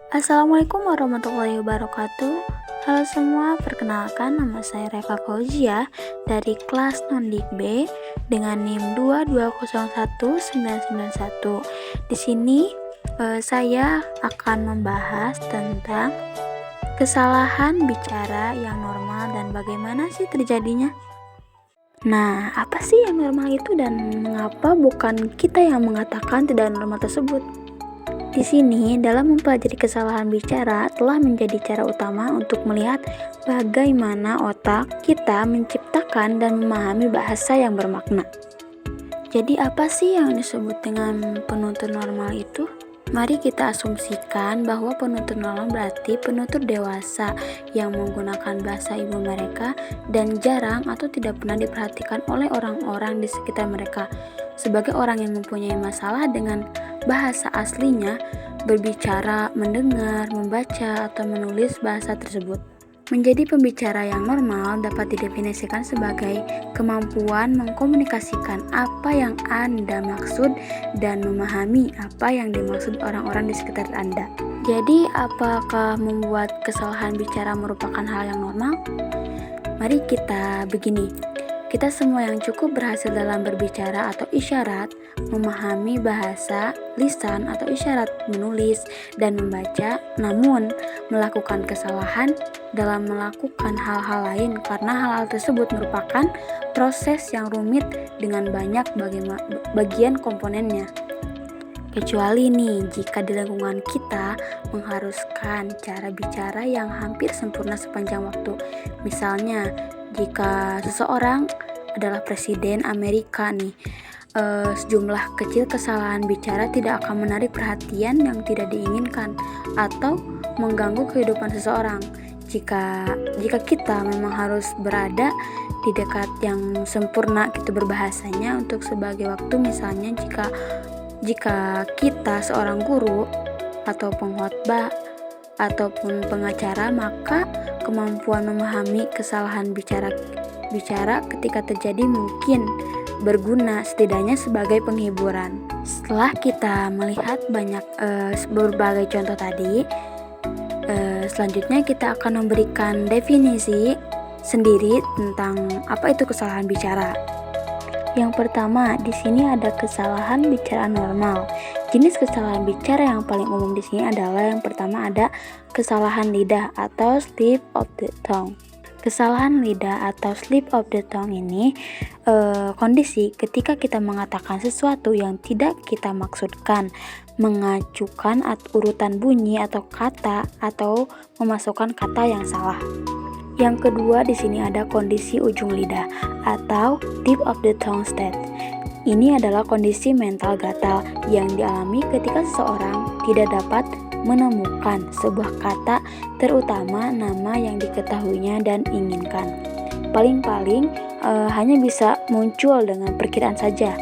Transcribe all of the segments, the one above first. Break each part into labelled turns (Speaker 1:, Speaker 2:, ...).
Speaker 1: Assalamualaikum warahmatullahi wabarakatuh. Halo semua, perkenalkan nama saya Reva Fauzia dari kelas Nondik B dengan NIM 2201991. Di sini saya akan membahas tentang kesalahan bicara yang normal dan bagaimana sih terjadinya. Nah, apa sih yang normal itu dan mengapa bukan kita yang mengatakan tidak normal tersebut? Di sini, dalam mempelajari kesalahan bicara telah menjadi cara utama untuk melihat bagaimana otak kita menciptakan dan memahami bahasa yang bermakna. Jadi apa sih yang disebut dengan penutur normal itu? Mari kita asumsikan bahwa penutur normal berarti penutur dewasa yang menggunakan bahasa ibu mereka dan jarang atau tidak pernah diperhatikan oleh orang-orang di sekitar mereka. Sebagai orang yang mempunyai masalah dengan bahasa aslinya, berbicara, mendengar, membaca, atau menulis bahasa tersebut. Menjadi pembicara yang normal dapat didefinisikan sebagai kemampuan mengkomunikasikan apa yang Anda maksud dan memahami apa yang dimaksud orang-orang di sekitar Anda. Jadi, apakah membuat kesalahan bicara merupakan hal yang normal? Mari kita begini. Kita semua yang cukup berhasil dalam berbicara atau isyarat, memahami bahasa, lisan atau isyarat, menulis, dan membaca, namun melakukan kesalahan dalam melakukan hal-hal lain karena hal-hal tersebut merupakan proses yang rumit dengan banyak bagian komponennya. Kecuali nih, jika di lingkungan kita mengharuskan cara bicara yang hampir sempurna sepanjang waktu. Misalnya, jika seseorang adalah presiden Amerika nih, sejumlah kecil kesalahan bicara tidak akan menarik perhatian yang tidak diinginkan atau mengganggu kehidupan seseorang. Jika kita memang harus berada di dekat yang sempurna gitu berbahasanya untuk sebagai waktu, misalnya jika kita seorang guru atau pengkhotbah ataupun pengacara, maka kemampuan memahami kesalahan bicara ketika terjadi mungkin berguna setidaknya sebagai penghiburan. Setelah kita melihat berbagai contoh tadi, selanjutnya kita akan memberikan definisi sendiri tentang apa itu kesalahan bicara. Yang pertama, di sini ada kesalahan bicara normal. Jenis kesalahan bicara yang paling umum di sini adalah yang pertama ada kesalahan lidah atau slip of the tongue. Kesalahan lidah atau slip of the tongue ini kondisi ketika kita mengatakan sesuatu yang tidak kita maksudkan, mengacukan urutan bunyi atau kata, atau memasukkan kata yang salah. Yang kedua, di sini ada kondisi ujung lidah atau tip of the tongue state. Ini adalah kondisi mental gatal yang dialami ketika seseorang tidak dapat menemukan sebuah kata, terutama nama yang diketahuinya dan inginkan. Paling-paling hanya bisa muncul dengan perkiraan saja.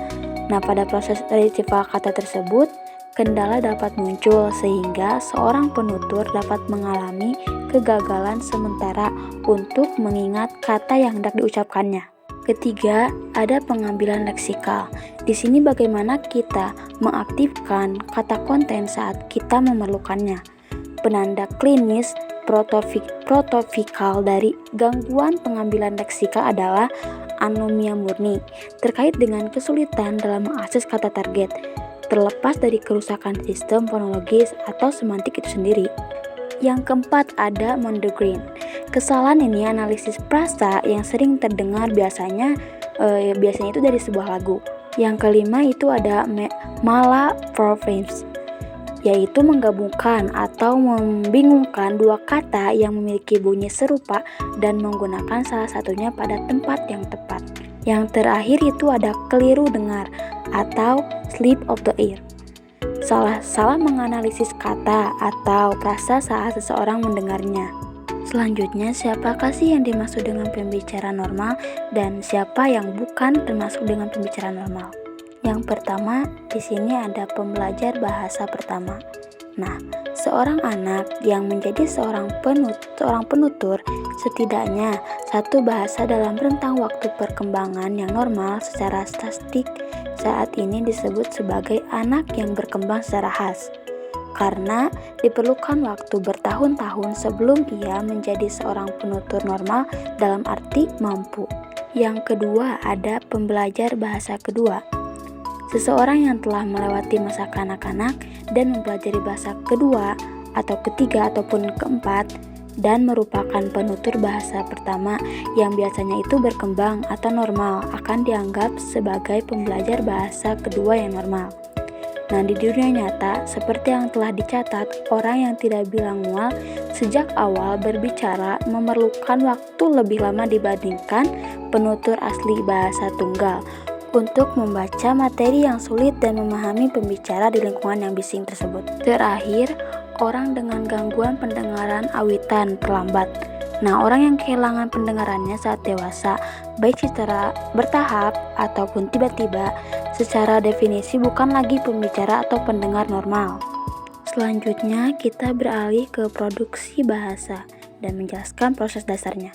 Speaker 1: Nah, pada proses retrieval kata tersebut, kendala dapat muncul sehingga seorang penutur dapat mengalami kegagalan sementara untuk mengingat kata yang hendak diucapkannya. Ketiga, ada pengambilan leksikal. Di sini bagaimana kita mengaktifkan kata konten saat kita memerlukannya. Penanda klinis protofikal dari gangguan pengambilan leksikal adalah anomia murni, terkait dengan kesulitan dalam mengakses kata target, terlepas dari kerusakan sistem fonologis atau semantik itu sendiri. Yang keempat ada Mondegreen. Kesalahan ini analisis frasa yang sering terdengar biasanya itu dari sebuah lagu. Yang kelima itu ada malapropisms, yaitu menggabungkan atau membingungkan dua kata yang memiliki bunyi serupa dan menggunakan salah satunya pada tempat yang tepat. Yang terakhir itu ada keliru dengar atau slip of the ear. Salah menganalisis kata atau frasa saat seseorang mendengarnya. Selanjutnya, siapakah sih yang dimaksud dengan pembicara normal dan siapa yang bukan termasuk dengan pembicara normal? Yang pertama, di sini ada pembelajar bahasa pertama. Nah, seorang anak yang menjadi seorang penutur setidaknya satu bahasa dalam rentang waktu perkembangan yang normal secara statistik saat ini disebut sebagai anak yang berkembang secara khas. karena diperlukan waktu bertahun-tahun sebelum ia menjadi seorang penutur normal dalam arti mampu. Yang kedua, ada pembelajar bahasa kedua. Seseorang yang telah melewati masa kanak-kanak dan mempelajari bahasa kedua atau ketiga ataupun keempat dan merupakan penutur bahasa pertama yang biasanya itu berkembang atau normal akan dianggap sebagai pembelajar bahasa kedua yang normal. Nah, di dunia nyata, seperti yang telah dicatat, orang yang tidak bilingual sejak awal berbicara memerlukan waktu lebih lama dibandingkan penutur asli bahasa tunggal untuk membaca materi yang sulit dan memahami pembicara di lingkungan yang bising tersebut. Terakhir, orang dengan gangguan pendengaran awitan terlambat. Nah, orang yang kehilangan pendengarannya saat dewasa, baik secara bertahap ataupun tiba-tiba, secara definisi bukan lagi pembicara atau pendengar normal. Selanjutnya, kita beralih ke produksi bahasa dan menjelaskan proses dasarnya.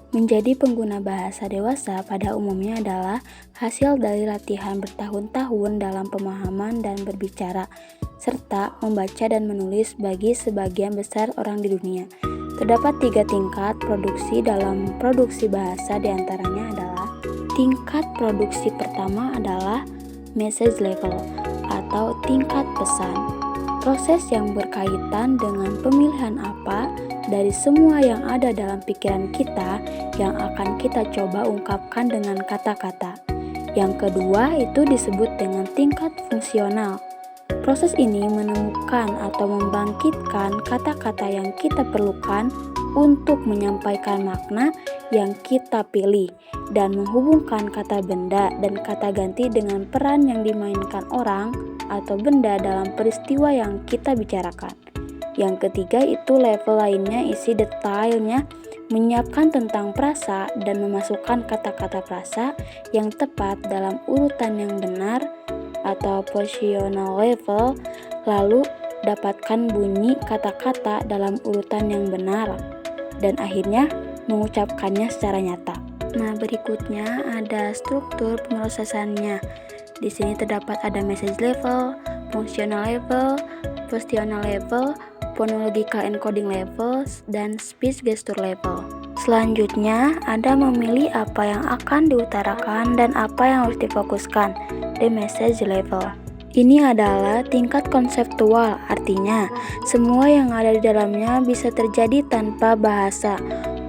Speaker 1: Menjadi pengguna bahasa dewasa pada umumnya adalah hasil dari latihan bertahun-tahun dalam pemahaman dan berbicara, serta membaca dan menulis bagi sebagian besar orang di dunia. Terdapat 3 tingkat produksi dalam produksi bahasa, diantaranya adalah tingkat produksi pertama adalah message level atau tingkat pesan. Proses yang berkaitan dengan pemilihan apa dari semua yang ada dalam pikiran kita yang akan kita coba ungkapkan dengan kata-kata. Yang kedua itu disebut dengan tingkat fungsional. Proses ini menemukan atau membangkitkan kata-kata yang kita perlukan untuk menyampaikan makna yang kita pilih dan menghubungkan kata benda dan kata ganti dengan peran yang dimainkan orang atau benda dalam peristiwa yang kita bicarakan. Yang ketiga itu level lainnya, isi detailnya, menyiapkan tentang frasa dan memasukkan kata-kata frasa yang tepat dalam urutan yang benar atau positional level, lalu dapatkan bunyi kata-kata dalam urutan yang benar dan akhirnya mengucapkannya secara nyata. Nah, berikutnya ada struktur pemrosesannya. Di sini terdapat ada message level, functional level, positional level, phonological encoding levels, dan speech gesture level. Selanjutnya, ada memilih apa yang akan diutarakan dan apa yang harus difokuskan, the message level. Ini adalah tingkat konseptual, artinya semua yang ada di dalamnya bisa terjadi tanpa bahasa,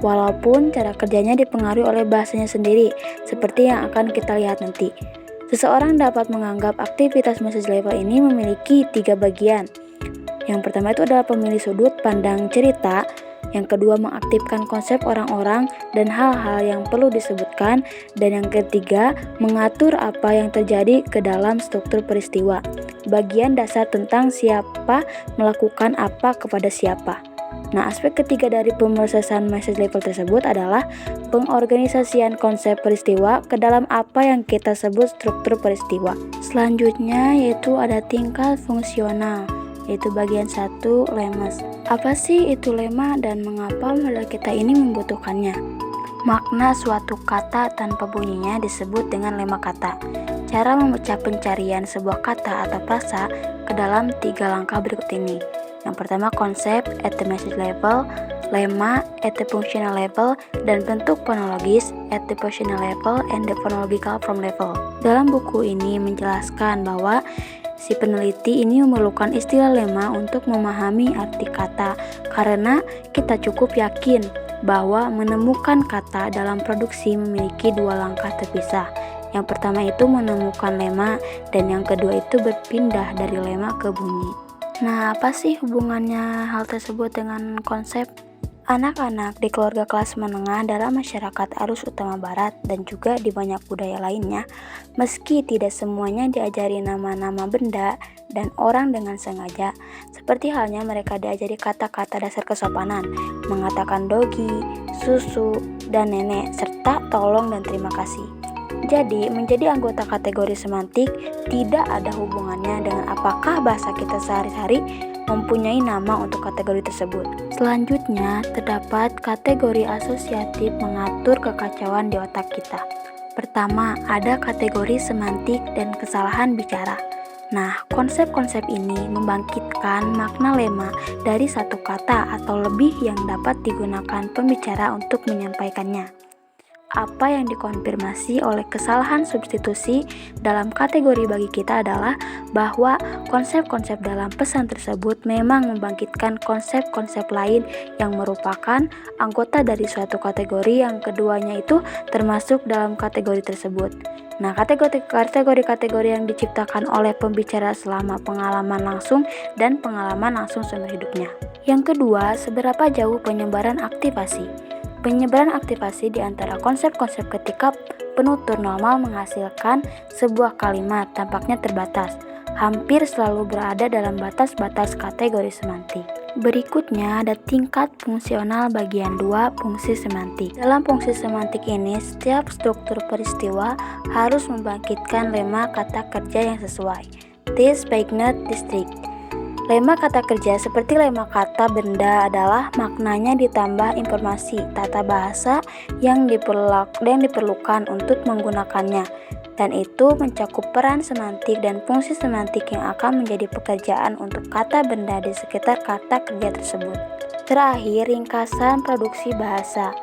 Speaker 1: walaupun cara kerjanya dipengaruhi oleh bahasanya sendiri, seperti yang akan kita lihat nanti. Seseorang dapat menganggap aktivitas message level ini memiliki 3 bagian. Yang pertama itu adalah pemilih sudut pandang cerita, yang kedua mengaktifkan konsep orang-orang dan hal-hal yang perlu disebutkan, dan yang ketiga mengatur apa yang terjadi ke dalam struktur peristiwa, bagian dasar tentang siapa melakukan apa kepada siapa. Nah, aspek ketiga dari pemrosesan message level tersebut adalah pengorganisasian konsep peristiwa ke dalam apa yang kita sebut struktur peristiwa. Selanjutnya yaitu ada tingkat fungsional, yaitu bagian 1, lemes. Apa sih itu lema dan mengapa model kita ini membutuhkannya? Makna suatu kata tanpa bunyinya disebut dengan lema kata. Cara memecah pencarian sebuah kata atau frasa ke dalam 3 langkah berikut ini. Yang pertama konsep at the message level, lema at the functional level, dan bentuk fonologis at the positional level and the phonological form level. Dalam buku ini menjelaskan bahwa si peneliti ini memerlukan istilah lema untuk memahami arti kata, karena kita cukup yakin bahwa menemukan kata dalam produksi memiliki 2 langkah terpisah. Yang pertama itu menemukan lema, dan yang kedua itu berpindah dari lema ke bunyi. Nah, apa sih hubungannya hal tersebut dengan konsep? Anak-anak di keluarga kelas menengah dalam masyarakat arus utama barat dan juga di banyak budaya lainnya, meski tidak semuanya diajari nama-nama benda dan orang dengan sengaja, seperti halnya mereka diajari kata-kata dasar kesopanan, mengatakan dogi, susu, dan nenek, serta tolong dan terima kasih. Jadi, menjadi anggota kategori semantik tidak ada hubungannya dengan apakah bahasa kita sehari-hari mempunyai nama untuk kategori tersebut. Selanjutnya, terdapat kategori asosiatif mengatur kekacauan di otak kita. Pertama, ada kategori semantik dan kesalahan bicara. Nah, konsep-konsep ini membangkitkan makna lema dari satu kata atau lebih yang dapat digunakan pembicara untuk menyampaikannya. Apa yang dikonfirmasi oleh kesalahan substitusi dalam kategori bagi kita adalah bahwa konsep-konsep dalam pesan tersebut memang membangkitkan konsep-konsep lain yang merupakan anggota dari suatu kategori yang keduanya itu termasuk dalam kategori tersebut. Nah, kategori-kategori yang diciptakan oleh pembicara selama pengalaman langsung dan pengalaman langsung seumur hidupnya. Yang kedua, seberapa jauh penyebaran aktivasi. Penyebaran aktivasi di antara konsep-konsep ketika penutur normal menghasilkan sebuah kalimat tampaknya terbatas, hampir selalu berada dalam batas-batas kategori semantik. Berikutnya ada tingkat fungsional bagian 2, fungsi semantik. Dalam fungsi semantik ini, setiap struktur peristiwa harus membangkitkan lema kata kerja yang sesuai. This Bagnet District. Lema kata kerja seperti lema kata benda adalah maknanya ditambah informasi tata bahasa yang diperlukan untuk menggunakannya, dan itu mencakup peran semantik dan fungsi semantik yang akan menjadi pekerjaan untuk kata benda di sekitar kata kerja tersebut. Terakhir, ringkasan produksi bahasa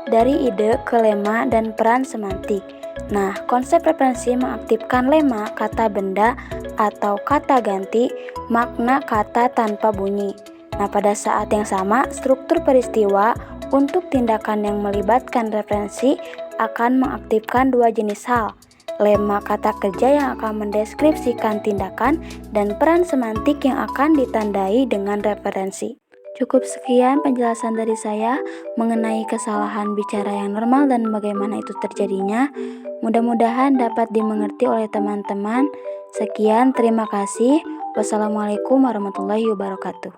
Speaker 1: dari ide ke lema dan peran semantik. Nah, konsep referensi mengaktifkan lema kata benda atau kata ganti makna kata tanpa bunyi. Nah, pada saat yang sama, struktur peristiwa untuk tindakan yang melibatkan referensi akan mengaktifkan dua jenis hal, lema kata kerja yang akan mendeskripsikan tindakan dan peran semantik yang akan ditandai dengan referensi. Cukup sekian penjelasan dari saya mengenai kesalahan bicara yang normal dan bagaimana itu terjadinya. Mudah-mudahan dapat dimengerti oleh teman-teman. Sekian, terima kasih. Wassalamualaikum warahmatullahi wabarakatuh.